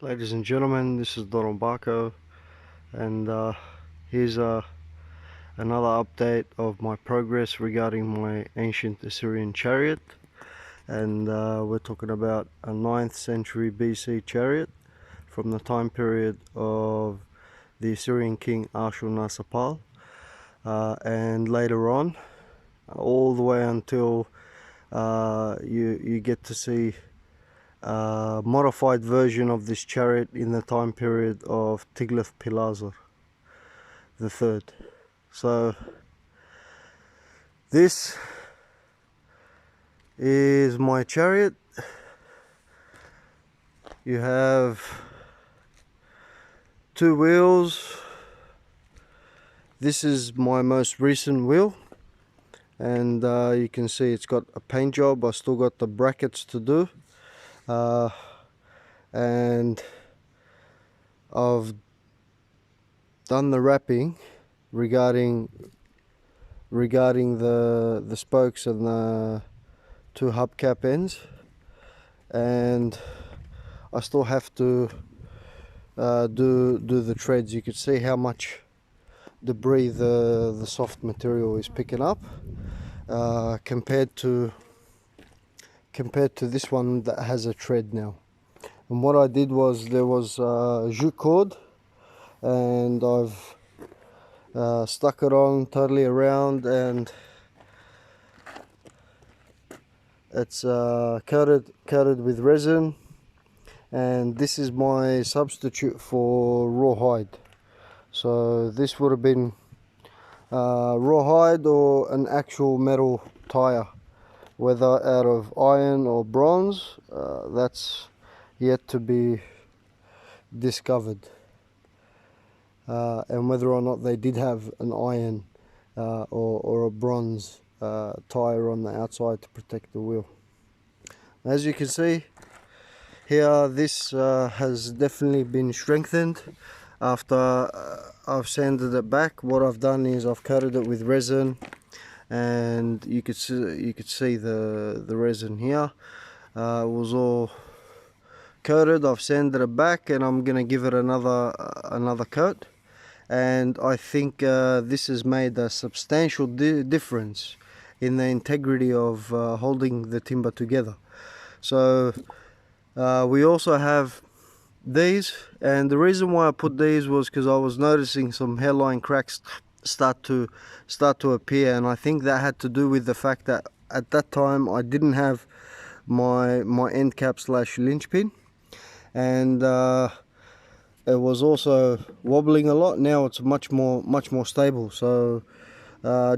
Ladies and gentlemen, this is Donald Barco, and here's another update of my progress regarding my ancient Assyrian chariot. And we're talking about a 9th century BC chariot from the time period of the Assyrian king Ashur-nasir-pal, and later on, all the way until you get to see a modified version of this chariot in the time period of Tiglath-Pileser III. So this is my chariot. You have two wheels. This is my most recent wheel, and you can see it's got a paint job. I still got the brackets to do, and I've done the wrapping regarding the spokes and the two hubcap ends, and I still have to do the treads. You can see how much debris the soft material is picking up compared to this one that has a tread now. And what I did was, there was jute cord, and I've stuck it on totally around, and it's coated with resin. And this is my substitute for rawhide. So this would have been rawhide or an actual metal tire, whether out of iron or bronze. That's yet to be discovered, and whether or not they did have an iron or a bronze tire on the outside to protect the wheel. As you can see here, this has definitely been strengthened after I've sanded it back. What I've done is I've coated it with resin, and you could see the resin here. It was all coated. I've sanded it back, and I'm gonna give it another coat. And I think this has made a substantial difference in the integrity of holding the timber together. So we also have these, and the reason why I put these was because I was noticing some hairline cracks start to appear, and I think that had to do with the fact that at that time I didn't have my end cap / linchpin, and it was also wobbling a lot. Now it's much more stable. So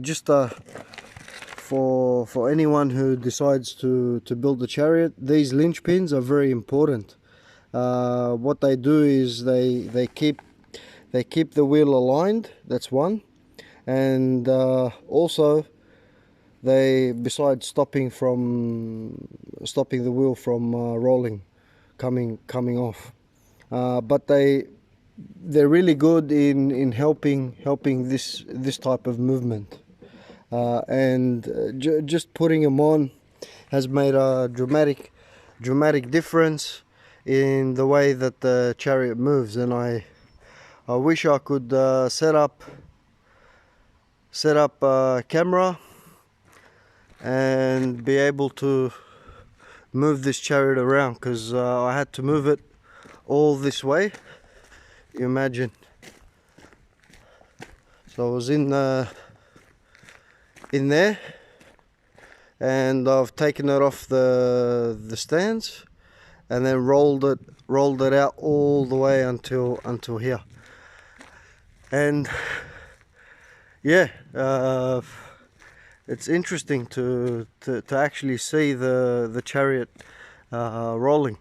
just for anyone who decides to build a chariot, these linchpins are very important. What they do is they keep the wheel aligned. That's one, and also they, besides stopping the wheel from rolling, coming off. But they're really good in helping this type of movement, and just putting them on has made a dramatic difference in the way that the chariot moves. And I wish I could set up a camera and be able to move this chariot around, because I had to move it all this way. You imagine. So I was in there, and I've taken it off the stands, and then rolled it out all the way until here. And yeah, it's interesting to actually see the chariot rolling,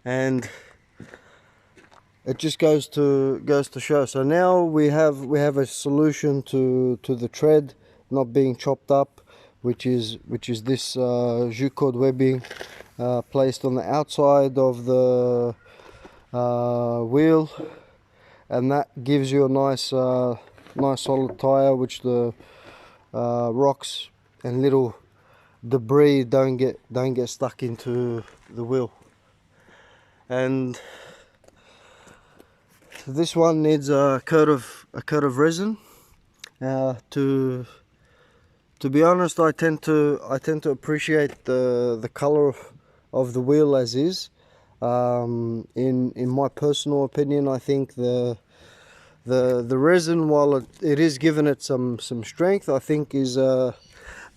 and it just goes to show. So now we have a solution to the tread not being chopped up, which is this jute cord webbing placed on the outside of the wheel, and that gives you a nice solid tire, which the rocks and little debris don't get stuck into the wheel. and this one needs a coat of resin. To be honest, I tend to appreciate the color of the wheel as is. In my personal opinion, I think the resin, while it is giving it some strength, I think is a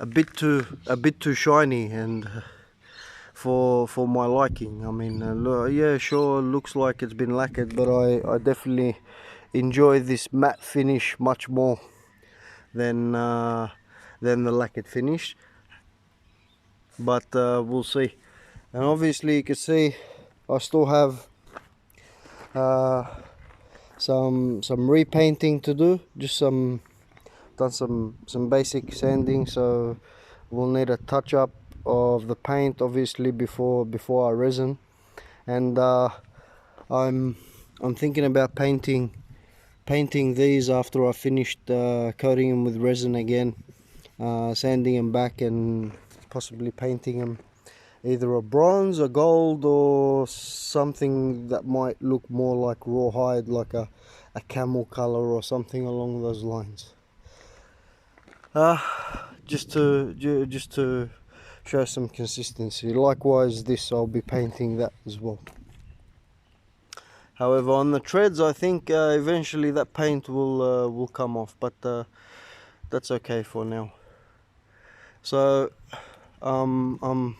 bit too shiny and for my liking. I mean, yeah, sure, looks like it's been lacquered, but I definitely enjoy this matte finish much more than the lacquered finish. But we'll see. And obviously, you can see I still have some repainting to do. Just done some basic sanding, so we'll need a touch up of the paint obviously before I resin. And I'm thinking about painting these after I finished coating them with resin again, sanding them back and possibly painting them either a bronze, a gold, or something that might look more like rawhide, like a camel color or something along those lines. Just to show some consistency. Likewise, this I'll be painting that as well. However, on the treads, I think eventually that paint will come off, but that's okay for now. So I'm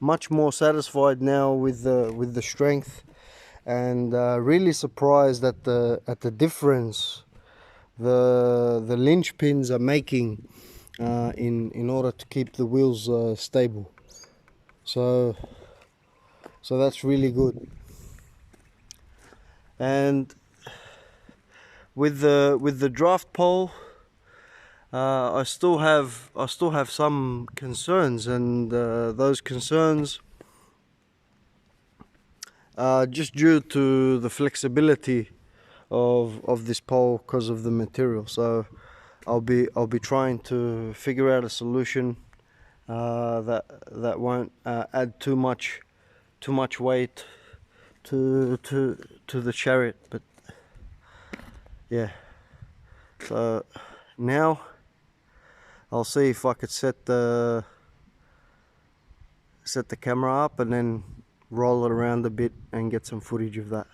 much more satisfied now with the strength, and really surprised at the difference the linchpins are making in order to keep the wheels stable. So that's really good. And with the draft pole, I still have some concerns, and those concerns are just due to the flexibility of this pole because of the material. So I'll be trying to figure out a solution that won't add too much weight to the chariot. But yeah, so now I'll see if I could set the camera up and then roll it around a bit and get some footage of that.